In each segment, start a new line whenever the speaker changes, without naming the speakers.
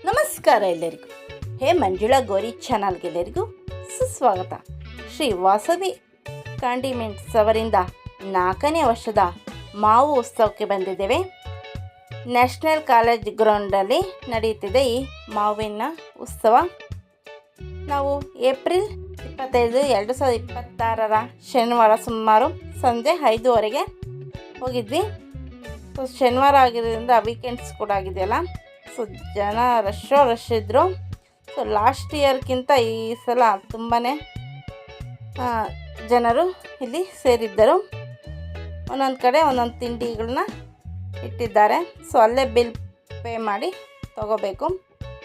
ನಮಸ್ಕಾರ ಎಲ್ಲರಿಗೂ. ಹೇ ಮಂಜುಳಾ ಗೌರಿ ಚಾನಲ್ಗೆ ಎಲ್ಲರಿಗೂ ಸುಸ್ವಾಗತ. ಶ್ರೀ ವಾಸವಿ ಕಾಂಡಿಮೆಂಟ್ಸ್ ಅವರಿಂದ 4ನೇ ವರ್ಷದ ಮಾವು ಉತ್ಸವಕ್ಕೆ ಬಂದಿದ್ದೇವೆ. ನ್ಯಾಷನಲ್ ಕಾಲೇಜ್ ಗ್ರೌಂಡಲ್ಲಿ ನಡೆಯುತ್ತಿದೆ ಈ ಮಾವಿನ ಉತ್ಸವ. ನಾವು ಏಪ್ರಿಲ್ 25, 2026 ಶನಿವಾರ ಸುಮಾರು ಸಂಜೆ 5:30 ಹೋಗಿದ್ವಿ. ಸೊ ಶನಿವಾರ ಆಗಿರೋದ್ರಿಂದ ವೀಕೆಂಡ್ಸ್ ಕೂಡ ಆಗಿದೆಯಲ್ಲ, ಸೊ ಜನ ರಶ್ ಇದ್ದರು. ಸೊ ಲಾಸ್ಟ್ ಇಯರ್ಗಿಂತ ಈ ಸಲ ತುಂಬಾ ಜನರು ಇಲ್ಲಿ ಸೇರಿದ್ದರು. ಒಂದೊಂದು ಕಡೆ ಒಂದೊಂದು ತಿಂಡಿಗಳನ್ನ ಇಟ್ಟಿದ್ದಾರೆ. ಸೊ ಅಲ್ಲೇ ಬಿಲ್ ಪೇ ಮಾಡಿ ತೊಗೋಬೇಕು.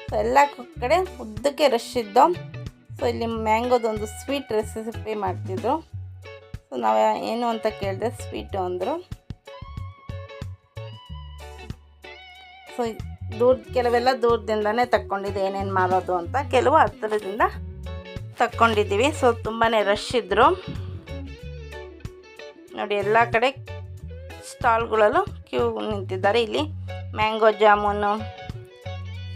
ಸೊ ಎಲ್ಲ ಕಡೆ ಉದ್ದಕ್ಕೆ ರಶ್ ಇದ್ದು. ಸೊ ಇಲ್ಲಿ ಮ್ಯಾಂಗೋದೊಂದು ಸ್ವೀಟ್ ರೆಸಿಪಿ ಮಾಡ್ತಿದ್ರು. ಸೊ ನಾವು ಏನು ಅಂತ ಕೇಳಿದೆ, ಸ್ವೀಟು ಅಂದರು. ಸೊ ಕೆಲವೆಲ್ಲ ದೂರದಿಂದನೇ ತಕ್ಕೊಂಡಿದ್ದೆ, ಏನೇನು ಮಾರೋದು ಅಂತ. ಕೆಲವು ಹತ್ತಿರದಿಂದ ತಕ್ಕೊಂಡಿದ್ದೀವಿ. ಸೊ ತುಂಬಾ ರಶ್ ಇದ್ದರು ನೋಡಿ. ಎಲ್ಲ ಕಡೆ ಸ್ಟಾಲ್ಗಳಲ್ಲೂ ಕ್ಯೂ ನಿಂತಿದ್ದಾರೆ. ಇಲ್ಲಿ ಮ್ಯಾಂಗೋ ಜಾಮೂನು,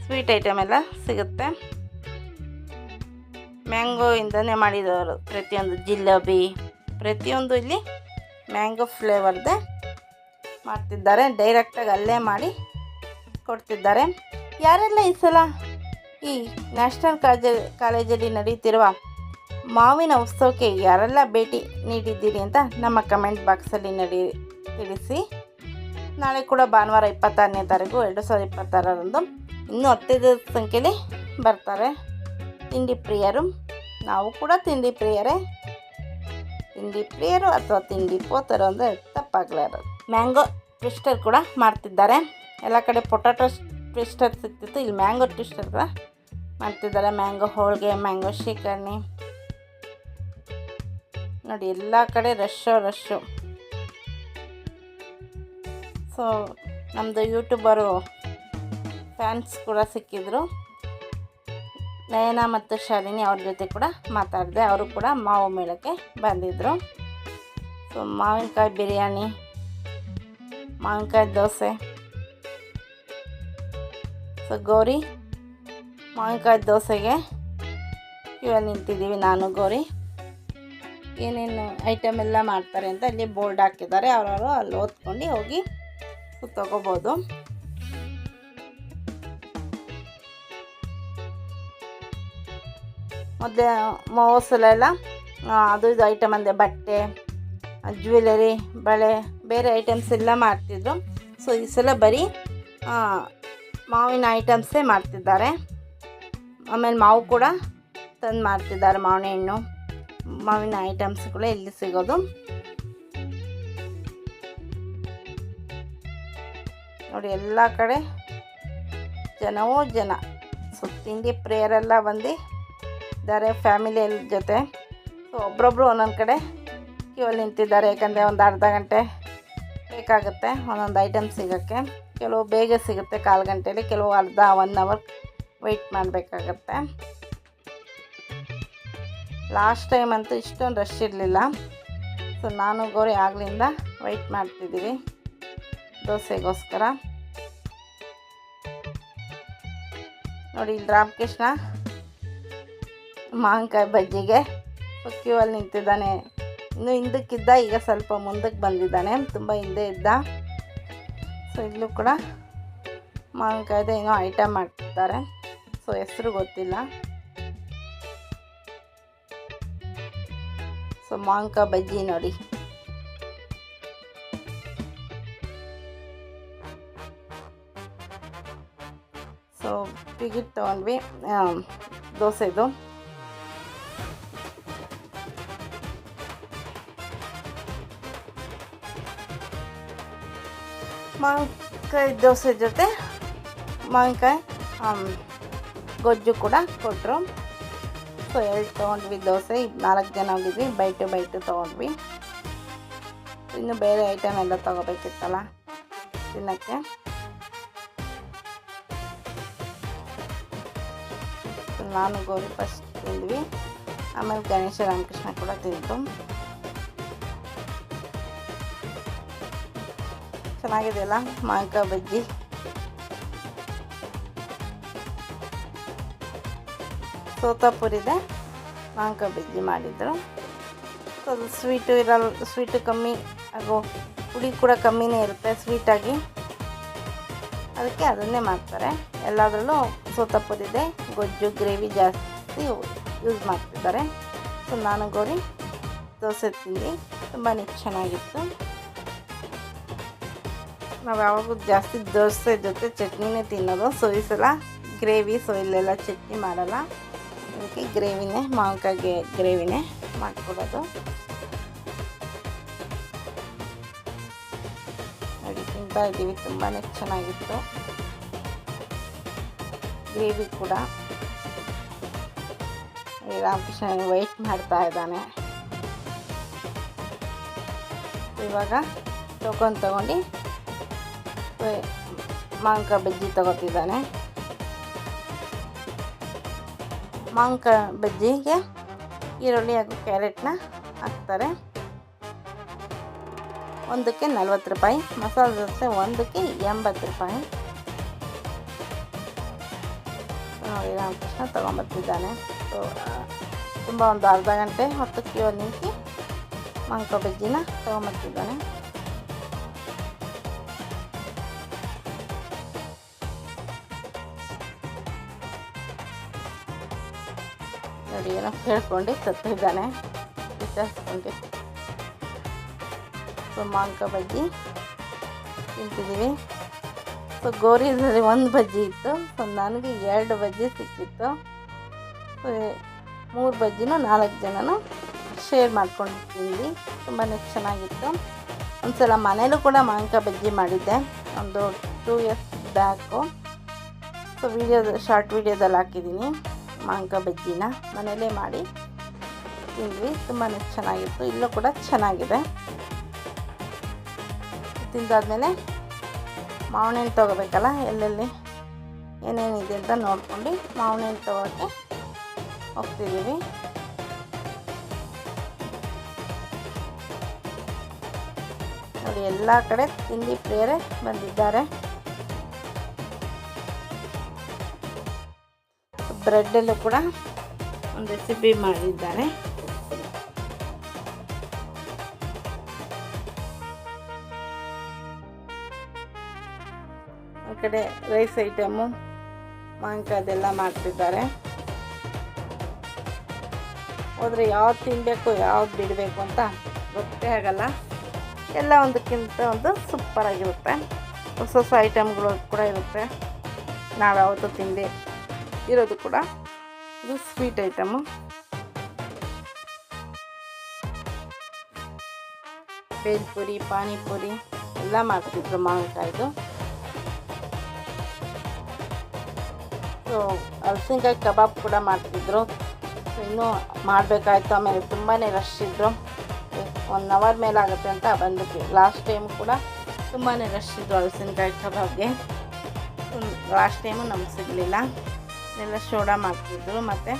ಸ್ವೀಟ್ ಐಟಮ್ ಎಲ್ಲ ಸಿಗುತ್ತೆ. ಮ್ಯಾಂಗೋಯಿಂದನೇ ಮಾಡಿದವರು ಪ್ರತಿಯೊಂದು ಜಿಲೇಬಿ, ಪ್ರತಿಯೊಂದು ಇಲ್ಲಿ ಮ್ಯಾಂಗೋ ಫ್ಲೇವರ್ದೇ ಮಾಡ್ತಿದ್ದಾರೆ. ಡೈರೆಕ್ಟಾಗಿ ಅಲ್ಲೇ ಮಾಡಿ ಕೊಡ್ತಿದ್ದಾರೆ. ಯಾರೆಲ್ಲ ಈ ಸಲ ಈ ನ್ಯಾಷನಲ್ ಕಾಲೇಜಲ್ಲಿ ನಡೆಯುತ್ತಿರುವ ಮಾವಿನ ಉತ್ಸವಕ್ಕೆ ಯಾರೆಲ್ಲ ಭೇಟಿ ನೀಡಿದ್ದೀರಿ ಅಂತ ನಮ್ಮ ಕಮೆಂಟ್ ಬಾಕ್ಸಲ್ಲಿ ತಿಳಿಸಿ. ನಾಳೆ ಕೂಡ ಭಾನುವಾರ 26ನೇ ತಾರೀಕು 2026ರಂದು ಇನ್ನೂ ಅತ್ಯಧಿಕ ಸಂಖ್ಯೆಯಲ್ಲಿ ಬರ್ತಾರೆ ತಿಂಡಿ ಪ್ರಿಯರು. ನಾವು ಕೂಡ ತಿಂಡಿ ಪ್ರಿಯರು ಅಥವಾ ತಿಂಡಿ ಪೋತರು ಅಂದರೆ ತಪ್ಪಾಗಲಾರದು. ಮ್ಯಾಂಗೋ ಟ್ವಿಸ್ಟರ್ ಕೂಡ ಮಾಡ್ತಿದ್ದಾರೆ. ಎಲ್ಲ ಕಡೆ ಪೊಟ್ಯಾಟೊ ಟ್ವಿಸ್ಟರ್ ಸಿಗ್ತಿತ್ತು, ಇಲ್ಲಿ ಮ್ಯಾಂಗೋ ಟ್ವಿಸ್ಟರ್ ಕೂಡ ಮಾಡ್ತಿದ್ದಾರೆ. ಮ್ಯಾಂಗೋ ಹೋಳಿಗೆ, ಮ್ಯಾಂಗೋ ಶ್ರೀಕರ್ಣಿ ನೋಡಿ. ಎಲ್ಲ ಕಡೆ ರಶ್ಶು. ಸೊ ನಮ್ಮದು ಯೂಟ್ಯೂಬರು ಫ್ಯಾನ್ಸ್ ಕೂಡ ಸಿಕ್ಕಿದ್ರು. ನಯನ ಮತ್ತು ಶಾಲಿನಿ ಅವ್ರ ಜೊತೆ ಕೂಡ ಮಾತಾಡಿದೆ. ಅವರು ಕೂಡ ಮಾವು ಮೇಳಕ್ಕೆ ಬಂದಿದ್ದರು. ಸೊ ಮಾವಿನಕಾಯಿ ಬಿರಿಯಾನಿ, ಮಾವಿನಕಾಯಿ ದೋಸೆ. ಸೊ ಗೌರಿ ಮಾವಿನಕಾಯಿ ದೋಸೆಗೆ ಕ್ಯೂಯಲ್ಲಿ ನಿಂತಿದ್ದೀವಿ. ನಾನು ಗೌರಿ ಏನೇನು ಐಟಮ್ ಎಲ್ಲ ಮಾಡ್ತಾರೆ ಅಂತ ಇಲ್ಲಿ ಬೋರ್ಡ್ ಹಾಕಿದ್ದಾರೆ. ಅವರವರು ಅಲ್ಲಿ ಓದ್ಕೊಂಡು ಹೋಗಿ ತೊಗೋಬೋದು. ಮೊದಲೇ ಮೋಸಲೆಲ್ಲ ಅದು ಇದು ಐಟಮ್ ಅಂದರೆ ಬಟ್ಟೆ, ಜ್ಯುವೆಲರಿ, ಬಳೆ, ಬೇರೆ ಐಟಮ್ಸ್ ಎಲ್ಲ ಮಾಡ್ತಿದ್ರು. ಸೊ ಈ ಸಲ ಬರೀ ಮಾವಿನ ಐಟಮ್ಸೇ ಮಾಡ್ತಿದ್ದಾರೆ. ಆಮೇಲೆ ಮಾವು ಕೂಡ ತಂದು ಮಾಡ್ತಿದ್ದಾರೆ. ಮಾವಿನ ಹಣ್ಣು, ಮಾವಿನ ಐಟಮ್ಸ್ಗಳು ಇಲ್ಲಿ ಸಿಗೋದು ನೋಡಿ. ಎಲ್ಲ ಕಡೆ ಜನವೋ ಜನ. ಸೊ ತಿಂಡಿ ಪ್ರಿಯರೆಲ್ಲ ಬಂದಿದ್ದಾರೆ ಫ್ಯಾಮಿಲಿಯ ಜೊತೆ. ಸೊ ಒಬ್ರೊಬ್ರು ಒಂದೊಂದು ಕಡೆ ಕ್ಯೂವಲ್ಲಿ ನಿಂತಿದ್ದಾರೆ. ಯಾಕಂದರೆ ಒಂದು ಅರ್ಧ ಗಂಟೆ ಬೇಕಾಗುತ್ತೆ ಒಂದೊಂದು ಐಟಮ್ ಸಿಗೋಕ್ಕೆ. ಕೆಲವು ಬೇಗ ಸಿಗುತ್ತೆ 1/4 ಗಂಟೆಯಲ್ಲಿ, ಕೆಲವು ಅರ್ಧ 1 ಅವರ್ ವೆಯ್ಟ್ ಮಾಡಬೇಕಾಗತ್ತೆ. ಲಾಸ್ಟ್ ಟೈಮ್ ಅಂತೂ ಇಷ್ಟೊಂದು ರಶ್ ಇರಲಿಲ್ಲ. ಸೊ ನಾನು ಗೌರಿ ಆಗ್ಲಿಂದ ವೆಯ್ಟ್ ಮಾಡ್ತಿದ್ದೀವಿ ದೋಸೆಗೋಸ್ಕರ ನೋಡಿ. ಇಲ್ಲಿ ರಾಮಕೃಷ್ಣ ಮಾವಿನಕಾಯಿ ಬಜ್ಜಿಗೆ ಕ್ಯೂವಲ್ಲಿ ನಿಂತಿದ್ದಾನೆ. ಇನ್ನೂ ಹಿಂದಕ್ಕಿದ್ದ, ಈಗ ಸ್ವಲ್ಪ ಮುಂದಕ್ಕೆ ಬಂದಿದ್ದಾನೆ. ತುಂಬ ಹಿಂದೆ ಇದ್ದ. ಸೊ ಇಲ್ಲೂ ಕೂಡ ಮಾವಿನಕಾಯ್ದು ಏನೋ ಐಟಮ್ ಮಾಡ್ತಿದ್ದಾರೆ. ಸೊ ಹೆಸರು ಗೊತ್ತಿಲ್ಲ. ಸೊ ಮಾವಿನಕಾಯಿ ಬಜ್ಜಿ ನೋಡಿ. ಸೊ ಟಿಕೆಟ್ ತೊಗೊಂಡ್ವಿ ದೋಸೆದು. ಮಾವಿನಕಾಯಿ ದೋಸೆ ಜೊತೆ ಮಾವಿನಕಾಯಿ ಗೊಜ್ಜು ಕೂಡ ಕೊಟ್ಟರು. ಸೊ 2 ತೊಗೊಂಡ್ವಿ ದೋಸೆ. 4 ಜನ ಹೋಗಿದ್ವಿ. ಬೈಟು ತೊಗೊಂಡ್ವಿ. ಇನ್ನು ಬೇರೆ ಐಟಮ್ ಎಲ್ಲ ತೊಗೋಬೇಕಿತ್ತಲ್ಲ ತಿನ್ನೋಕ್ಕೆ. ನಾನು ಗೌರಿ ಫಸ್ಟ್ ತಿಂದ್ವಿ. ಆಮೇಲೆ ಗಣೇಶ ರಾಮಕೃಷ್ಣ ಕೂಡ ತಿಂತು. ಚೆನ್ನಾಗಿದೆಯಲ್ಲ ಮಾವಿನಕಾಯಿ ಬಜ್ಜಿ. ಸೋತಾಪುರಿದೆ ಮಾವಿನಕಾಯಿ ಬಜ್ಜಿ ಮಾಡಿದ್ರು. ಸೊ ಅದು ಸ್ವೀಟು ಇರಲ್ಲ, ಸ್ವೀಟು ಕಮ್ಮಿ ಹಾಗೂ ಹುಳಿ ಕೂಡ ಕಮ್ಮಿನೇ ಇರುತ್ತೆ ಸ್ವೀಟಾಗಿ, ಅದಕ್ಕೆ ಅದನ್ನೇ ಮಾಡ್ತಾರೆ. ಎಲ್ಲದರಲ್ಲೂ ಸೋತಾಪುರಿದೆ ಗೊಜ್ಜು ಗ್ರೇವಿ ಜಾಸ್ತಿ ಯೂಸ್ ಮಾಡ್ತಿದ್ದಾರೆ. ಸೊ ನಾನು ಗೋರಿ ದೋಸೆ ತಿಂದು ತುಂಬಾ ಚೆನ್ನಾಗಿತ್ತು. ನಾವು ಯಾವಾಗೂ ಜಾಸ್ತಿ ದೋಸೆ ಜೊತೆ ಚಟ್ನಿನೇ ತಿನ್ನೋದು. ಸೊ ಈ ಸಲ ಗ್ರೇವಿ, ಸೊ ಇಲ್ಲೆಲ್ಲ ಚಟ್ನಿ ಮಾಡಲ್ಲ, ಅದಕ್ಕೆ ಗ್ರೇವಿನೇ, ಮಾವಿನಕಾಯಿಗೆ ಗ್ರೇವಿನೇ ಮಾಡಿಕೊಡೋದು. ನೋಡಿ ತಿಂತಾ ಇದ್ದೀವಿ, ತುಂಬಾ ಚೆನ್ನಾಗಿತ್ತು ಗ್ರೇವಿ ಕೂಡ. ರಾಮಕೃಷ್ಣ ವೆಯ್ಟ್ ಮಾಡ್ತಾ ಇದ್ದಾನೆ. ಇವಾಗ ತಗೊಂಡು ಮಾವಿನಕಾಯಿ ಬಜ್ಜಿ ತಗೋತಿದ್ದಾನೆ. ಮಾವಿನಕಾಯಿ ಬಜ್ಜಿಗೆ ಈರುಳ್ಳಿ ಹಾಗೂ ಕ್ಯಾರೆಟ್ನ ಹಾಕ್ತಾರೆ. ಒಂದಕ್ಕೆ 40 ರೂಪಾಯಿ, ಮಸಾಲೆ ದೋಸೆ ಒಂದಕ್ಕೆ 80 ರೂಪಾಯಿ. ನೋಡಿ ರಾಮಕೃಷ್ಣ ತೊಗೊಂಬರ್ತಿದ್ದಾನೆ. ಸೊ ತುಂಬ ಒಂದು ಅರ್ಧ ಗಂಟೆ ಹೊತ್ತು ಕ್ಯೂ ನಿಂತು ಮಾವಿನಕಾಯಿ ಬಜ್ಜಿನ ತೊಗೊಂಬರ್ತಿದ್ದಾನೆ. ನೋಡಿ ಏನೋ ಕೇಳ್ಕೊಂಡು ಸತ್ತಿದ್ದಾನೆ, ವಿಚಾರಿಸ್ಕೊಂಡು. ಸೊ ಮಾವಿನಕಾಯಿ ಬಜ್ಜಿ ತಿಂತಿದ್ದೀವಿ. ಸೊ ಗೋರಿದಲ್ಲಿ 1 ಬಜ್ಜಿ ಇತ್ತು, ಸೊ ನನಗೆ 2 ಬಜ್ಜಿ ಸಿಕ್ಕಿತ್ತು. ಸೊ 3 ಬಜ್ಜಿನೂ 4 ಜನನು ಶೇರ್ ಮಾಡ್ಕೊಂಡು ತಿಂದ್ವಿ. ತುಂಬಾ ಚೆನ್ನಾಗಿತ್ತು. ಒಂದು ಸಲ ಮನೇಲೂ ಕೂಡ ಮಾವಿನಕಾಯಿ ಬಜ್ಜಿ ಮಾಡಿದ್ದೆ, ಒಂದು 2 years ಬ್ಯಾಕು. ಸೊ ಶಾರ್ಟ್ ವೀಡಿಯೋದಲ್ಲಿ ಹಾಕಿದ್ದೀನಿ. ಮಾವಿನಕಾಯಿ ಬಜ್ಜಿನ ಮನೆಯಲ್ಲೇ ಮಾಡಿ ತಿಂದ್ವಿ, ತುಂಬಾ ಚೆನ್ನಾಗಿತ್ತು. ಇಲ್ಲೂ ಕೂಡ ಚೆನ್ನಾಗಿದೆ. ತಿಂದಾದ್ಮೇಲೆ ಮಾವಿನ ಹಣ್ಣು ತೊಗೋಬೇಕಲ್ಲ, ಎಲ್ಲೆಲ್ಲಿ ಏನೇನಿದೆ ಅಂತ ನೋಡ್ಕೊಂಡು ಮಾವಿನ ಹಣ್ಣು ತೊಗೊಳಕ್ಕೆ ಹೋಗ್ತಿದ್ದೀವಿ. ನೋಡಿ ಎಲ್ಲ ಕಡೆ ತಿಂಡಿ ಪ್ರಿಯರೇ ಬಂದಿದ್ದಾರೆ. ಬ್ರೆಡ್ಡಲ್ಲೂ ಕೂಡ ಒಂದು ರೆಸಿಪಿ ಮಾಡಿದ್ದಾರೆ. ಆ ಕಡೆ ರೈಸ್ ಐಟಮು, ಮಾವಿನಕಾಯ್ದೆಲ್ಲ ಮಾಡ್ತಿದ್ದಾರೆ. ಹೋದರೆ ಯಾವ್ದು ತಿನ್ನಬೇಕು ಯಾವ್ದು ಬಿಡಬೇಕು ಅಂತ ಗೊತ್ತೇ ಆಗಲ್ಲ. ಎಲ್ಲ ಒಂದಕ್ಕಿಂತ ಒಂದು ಸೂಪರಾಗಿರುತ್ತೆ. ಹೊಸ ಹೊಸ ಐಟಮ್ಗಳು ಕೂಡ ಇರುತ್ತೆ. ನಾವು ಯಾವತ್ತೂ ತಿಂದೆ ಇರೋದು ಕೂಡ ಇದು ಸ್ವೀಟ್ ಐಟಮು. ಬೇಲ್ಪುರಿ, ಪಾನಿಪುರಿ ಎಲ್ಲ ಮಾಡ್ತಿದ್ರು ಮಾವಿನಕಾಯ್ದು. ಸೊ ಹಲಸಿನಕಾಯಿ ಕಬಾಬ್ ಕೂಡ ಮಾಡ್ತಿದ್ರು. ಸೊ ಇನ್ನೂ ಮಾಡಬೇಕಾಯ್ತು. ಆಮೇಲೆ ತುಂಬಾ ರಶ್ ಇದ್ದರು. 1 hour ಮೇಲೆ ಆಗುತ್ತೆ ಅಂತ ಬಂದ್ಬಿಟ್ಟು. ಲಾಸ್ಟ್ ಟೈಮ್ ಕೂಡ ತುಂಬಾ ರಶ್ ಇದ್ದರು ಹಲಸಿನಕಾಯಿ ಕಬಾಬ್ಗೆ. ಲಾಸ್ಟ್ ಟೈಮು ನಮ್ಗೆ ಸಿಗಲಿಲ್ಲ. ಎಲ್ಲ ಸೋಡಾ ಮಾಡ್ತಿದ್ರು. ಮತ್ತು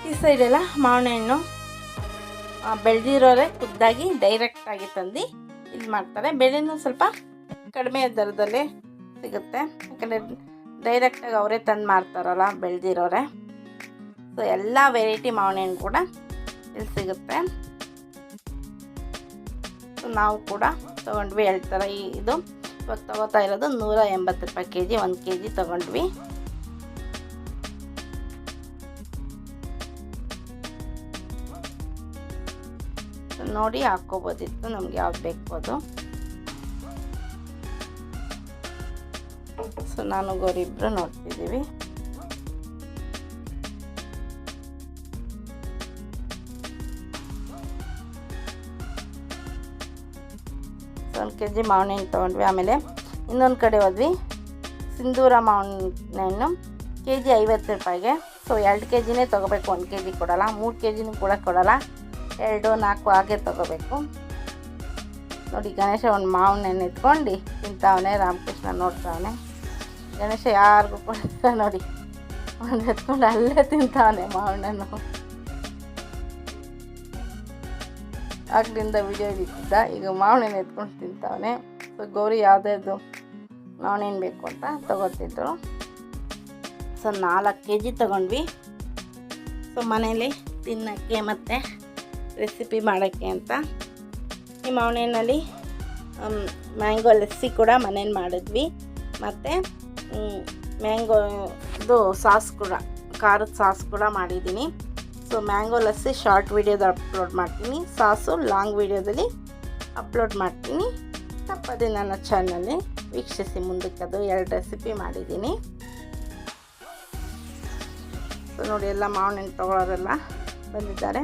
ಈ ಸೈಡೆಲ್ಲ ಮಾವಿನ ಹಣ್ಣು ಬೆಳೆದಿರೋರೆ ಖುದ್ದಾಗಿ ಡೈರೆಕ್ಟಾಗಿ ತಂದು ಇದು ಮಾಡ್ತಾರೆ. ಬೆಳೆನೂ ಸ್ವಲ್ಪ ಕಡಿಮೆ ದರದಲ್ಲೇ ಸಿಗುತ್ತೆ, ಯಾಕಂದರೆ ಡೈರೆಕ್ಟಾಗಿ ಅವರೇ ತಂದು ಮಾಡ್ತಾರಲ್ಲ ಬೆಳೆದಿರೋರೆ. ಸೊ ಎಲ್ಲ ವೆರೈಟಿ ಮಾವಿನ ಹಣ್ಣು ಕೂಡ ಇಲ್ಲಿ ಸಿಗುತ್ತೆ. ಸೊ ನಾವು ಕೂಡ ತೊಗೊಂಡ್ವಿ. ಹೇಳ್ತಾರೆ ಇದು ಇವಾಗ ತೊಗೋತಾ ಇರೋದು 180 ರೂಪಾಯಿ kg, 1 kg ತೊಗೊಂಡ್ವಿ. ನೋಡಿ ಹಾಕ್ಕೋಬೋದಿತ್ತು ನಮ್ಗೆ ಯಾವ್ದು ಬೇಕು ಅದು. ಸೊ ನಾನು ಗೋರಿ ಇಬ್ಬರು ನೋಡ್ತಿದ್ದೀವಿ. ಸೊ 1 kg ಮಾವಿನ ಹಣ್ಣು ತೊಗೊಂಡ್ವಿ. ಆಮೇಲೆ ಇನ್ನೊಂದು ಕಡೆ ಹೋದ್ವಿ, ಸಿಂಧೂರ ಮಾವಿನ ಹಣ್ಣು kg 50 ರೂಪಾಯಿಗೆ. ಸೊ 2 kgನೇ ತೊಗೋಬೇಕು, 1 kg ಕೊಡೋಲ್ಲ, 3 kgನೂ ಕೂಡ ಕೊಡೋಲ್ಲ, 2, 4 ಹಾಗೆ ತೊಗೋಬೇಕು. ನೋಡಿ ಗಣೇಶ ಒಂದು ಮಾವಿನ ಹಣ್ಣು ಎತ್ಕೊಂಡು ತಿಂತಾವನೆ. ರಾಮಕೃಷ್ಣ ನೋಡ್ತಾವನೆ. ಗಣೇಶ ಯಾರಿಗೂ ಕೊಡ್ತಾ ನೋಡಿ ಒಂದು ಎತ್ಕೊಂಡು ಅಲ್ಲೇ ತಿಂತಾವನೆ ಮಾವಿನ ಹಣ್ಣು. ಆಗ್ಲಿಂದ ವಿಡಿಯೋ ಹಿಡಿತಿದ್ದ, ಈಗ ಮಾವಿನ ಹಣ್ಣು ಎತ್ಕೊಂಡು ತಿಂತಾವನೆ. ಸೊ ಗೌರಿ ಯಾವುದಾದ್ರು ಮಾವಿನ ಹಣ್ಣು ಬೇಕು ಅಂತ ತೊಗೊತಿದ್ರು. ಸೊ 4 kg ತೊಗೊಂಡ್ವಿ. ಸೊ ಮನೇಲಿ ತಿನ್ನೋಕ್ಕೆ ಮತ್ತು ರೆಸಿಪಿ ಮಾಡೋಕ್ಕೆ ಅಂತ ಈ ಮಾವಿನಹಣ್ಣಲ್ಲಿ ಮ್ಯಾಂಗೋ ಲಸ್ಸಿ ಕೂಡ ಮನೇಲಿ ಮಾಡಿದ್ವಿ. ಮತ್ತು ಮ್ಯಾಂಗೋದು ಸಾಸ್ ಕೂಡ, ಖಾರದ ಸಾಸ್ ಕೂಡ ಮಾಡಿದ್ದೀನಿ. ಸೊ ಮ್ಯಾಂಗೋ ಲಸ್ಸಿ ಶಾರ್ಟ್ ವೀಡಿಯೋದ ಅಪ್ಲೋಡ್ ಮಾಡ್ತೀನಿ, ಸಾಸು ಲಾಂಗ್ ವೀಡಿಯೋದಲ್ಲಿ ಅಪ್ಲೋಡ್ ಮಾಡ್ತೀನಿ. ತಪ್ಪದೆ ನನ್ನ ಚಾನಲ್ని ವೀಕ್ಷಿಸಿ. ಮುಂದಕ್ಕೆ ಅದು 2 ರೆಸಿಪಿ ಮಾಡಿದ್ದೀನಿ. ಸೊ ನೋಡಿ, ಎಲ್ಲ ಮಾವಿನಹಣ್ಣು ತೊಗೊಳೋರೆಲ್ಲ ಬಂದಿದ್ದಾರೆ.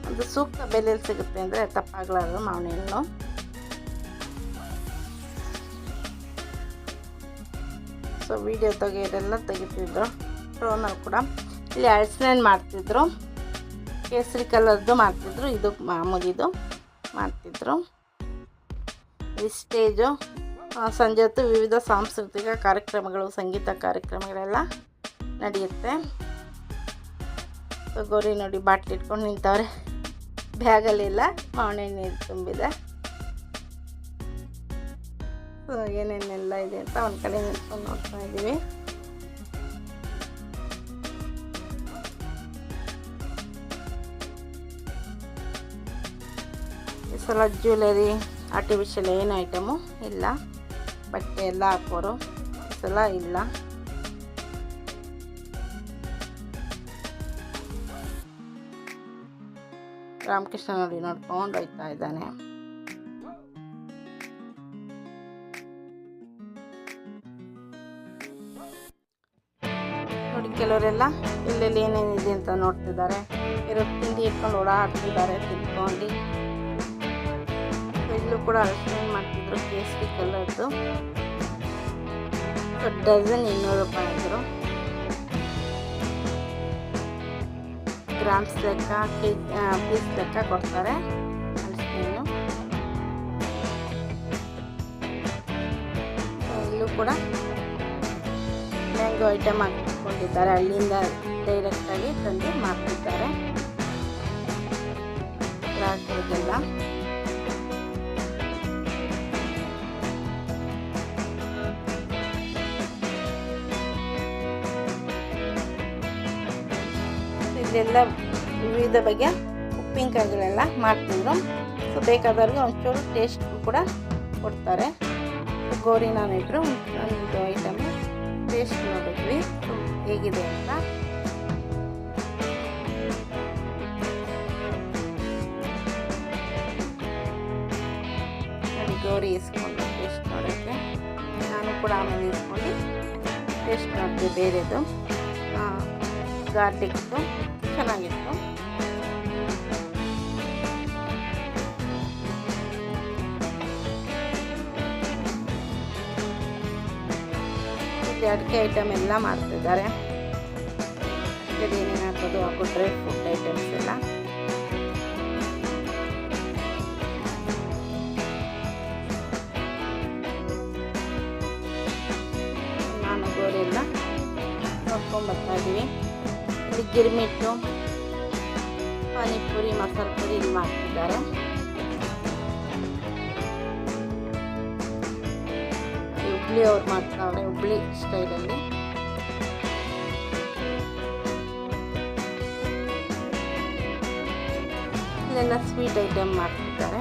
ಒಂದು ಸೂಕ್ತ ಬೆಲೆಯಲ್ಲಿ ಸಿಗುತ್ತೆ ಅಂದರೆ ತಪ್ಪಾಗಲಾರದು ಮಾವಿನಹಣ್ಣು. So video ತೆಗೆಯೋರೆಲ್ಲ ತೆಗಿತಿದ್ರು. ಡ್ರೋನಲ್ಲಿ ಕೂಡ ಇಲ್ಲಿ ಹಲಸಿನಹಣ್ಣು ಮಾಡ್ತಿದ್ರು, ಕೇಸರಿ ಕಲರ್ದು ಮಾಡ್ತಿದ್ರು, ಇದು ಮಾಮೂಲಿದು ಮಾಡ್ತಿದ್ರು. ಈ ಸ್ಟೇಜು ಸಂಜೆ ಹೊತ್ತು ವಿವಿಧ ಸಾಂಸ್ಕೃತಿಕ ಕಾರ್ಯಕ್ರಮಗಳು, ಸಂಗೀತ ಕಾರ್ಯಕ್ರಮಗಳೆಲ್ಲ ನಡೆಯುತ್ತೆ. ಸೊ ಗೌರಿ ನೋಡಿ ಬಾಟ್ಲಿ ಇಟ್ಕೊಂಡು ನಿಂತವ್ರೆ, ಬ್ಯಾಗಲ್ಲೆಲ್ಲ ಮಾವಿನಹಣ್ಣು ನೀರು ತುಂಬಿದೆ. ಸೊ ಏನೇನೆಲ್ಲ ಇದೆ ಅಂತ ಒಂದು ಕಡೆ ನಿಂತ್ಕೊಂಡು ನೋಡ್ತಾ ಇದ್ದೀವಿ. ಈ ಸಲ ಜ್ಯುವೆಲರಿ ಆರ್ಟಿಫಿಷಿಯಲ್ ಏನು ಐಟಮು ಇಲ್ಲ, ಬಟ್ಟೆ ಎಲ್ಲ ಹಾಕೋರು ಈ ಸಲ ಇಲ್ಲ. ರಾಮಕೃಷ್ಣ ನೋಡಿ ನೋಡ್ಕೊಂಡು ಹೋಗ್ತಾ ಇದ್ದಾನೆ. ನೋಡಿ ಕೆಲವರೆಲ್ಲ ಎಲ್ಲೆಲ್ಲಿ ಏನೇನಿದೆ ಅಂತ ನೋಡ್ತಿದ್ದಾರೆ. ಕೆಲವರು ತಿಂಡಿ ಇಟ್ಕೊಂಡು ಓಡಾಡ್ತಿದ್ದಾರೆ ತಿನ್ಕೊಂಡು. ಇಲ್ಲೂ ಕೂಡ ಹಲಸಿನಹಣ್ಣು ಮಾಡ್ತಿದ್ರು, ಕೇಸರಿ ಕಲರ್ದು. ಡಜನ್ 200 ರೂಪಾಯಿ ಅಂದರು. ಗ್ರಾಮ್ಸ್ ಲೆಕ್ಕ, ಪೀಸ್ ಲೆಕ್ಕ ಕೊಡ್ತಾರೆ ಹಲಸಿನಹಣ್ಣು. ಇಲ್ಲೂ ಕೂಡ ಮ್ಯಾಂಗೋ ಐಟಮ್ ಹಾಕಿಕೊಂಡಿದ್ದಾರೆ, ಹಳ್ಳಿಯಿಂದ ಡೈರೆಕ್ಟಾಗಿ ತಂದು ಮಾಡ್ತಿದ್ದಾರೆ ಗ್ರಾಹಕರಿಗೆಲ್ಲ. ಇಲ್ಲೆಲ್ಲ ವಿವಿಧ ಬಗೆಯ ಉಪ್ಪಿನಕಾಯಿಗಳೆಲ್ಲ ಮಾಡ್ತಿದ್ರು. ಸೊ ಬೇಕಾದವ್ರಿಗೆ ಒಂಚೂರು ಟೇಸ್ಟ್ ಕೂಡ ಕೊಡ್ತಾರೆ. ಗೋರಿ ನಾನು ಇಟ್ಟರು ಒಂದು ಐಟಮ್ ಟೇಸ್ಟ್ ನೋಡಿದ್ವಿ ಹೇಗಿದೆ ಅಂತ. ನೋಡಿ ಗೌರಿ ಇಸ್ಕೊಂಡು ಟೇಸ್ಟ್ ನೋಡೋಕ್ಕೆ, ನಾನು ಕೂಡ ಆಮೇಲೆ ಇಸ್ಕೊಂಡು ಟೇಸ್ಟ್ ನೋಡಿದೆ. ಬೇರೆದು ಗಾರ್ಲಿಕ್ದು ಚೆನ್ನಾಗಿತ್ತು. ಇಲ್ಲಿ ಅಡಿಕೆ ಐಟಮ್ ಎಲ್ಲ ಮಾಡ್ತಿದ್ದಾರೆ. ಅಡಿಕೆದು ಏನೇನು ಹಾಕೋದು ಹಾಗೂ ಡ್ರೈ ಫ್ರೂಟ್ ಐಟಮ್ಸ್ ಎಲ್ಲ. ನಾನು ಗೋರಿ ಎಲ್ಲ ನೋಡ್ಕೊಂಡ್ಬರ್ತಾ ಇದ್ದೀವಿ. ಇಲ್ಲಿ ಗಿರ್ಮಿಟ್ಟು, ಪಾನಿಪುರಿ, ಮಸಾಲೆ ಪುರಿ ಇಲ್ಲಿ ಮಾಡ್ತಿದ್ದಾರೆ. ಹುಬ್ಳಿ ಅವ್ರು ಮಾಡ್ತಾವ್ರೆ, ಹುಬ್ಳಿ ಸ್ಟೈಲಲ್ಲಿ. ಇಲ್ಲೆಲ್ಲ ಸ್ವೀಟ್ ಐಟಮ್ ಮಾಡ್ತಿದ್ದಾರೆ.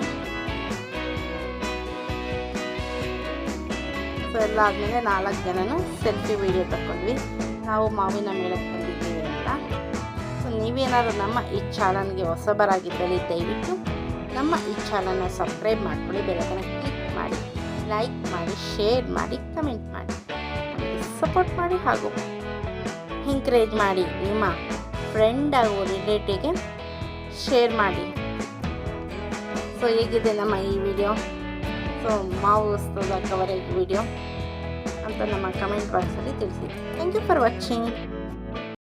ಸೊ ಎಲ್ಲ ಆದಮೇಲೆ 4 ಜನನು ಸೆಲ್ಫಿ ವಿಡಿಯೋ ತಗೊಂಡ್ವಿ. ನಾವು ಮಾವಿನ ಮೇಳಕ್ಕೆ ಬಂದಿದ್ದೀವಿ ಅಂತ. ಸೊ ನೀವೇನಾದರೂ ನಮ್ಮ ಈ ಚಾನಲ್ಗೆ ಹೊಸಬರಾಗಿದ್ದಲ್ಲಿ ದಯವಿಟ್ಟು ನಮ್ಮ ಈ ಚಾನಲ್ನ ಸಬ್ಸ್ಕ್ರೈಬ್ ಮಾಡ್ಕೊಳ್ಳಿ, ಬೆಲ್ಲೈಕನ್ನ ಕ್ಲಿಕ್ ಮಾಡಿ, ಲೈಕ್ ಮಾಡಿ, ಶೇರ್ ಮಾಡಿ, ಕಮೆಂಟ್ ಮಾಡಿ, ಸಪೋರ್ಟ್ ಮಾಡಿ ಹಾಗೂ ಎಂಕರೇಜ್ ಮಾಡಿ. ನಿಮ್ಮ ಫ್ರೆಂಡ್ ಹಾಗೂ ರಿಲೇಟಿವ್ಗೆ ಶೇರ್ ಮಾಡಿ. ಸೊ ಹೇಗಿದೆ ನಮ್ಮ ಈ ವಿಡಿಯೋ? ಸೊ ಮಾವು ಉತ್ಸವದ ಕವರೇಜ್ ವಿಡಿಯೋ ಅಂತ ನಮ್ಮ ಕಮೆಂಟ್ ಬಾಕ್ಸಲ್ಲಿ ತಿಳಿಸಿ. Thank you for watching.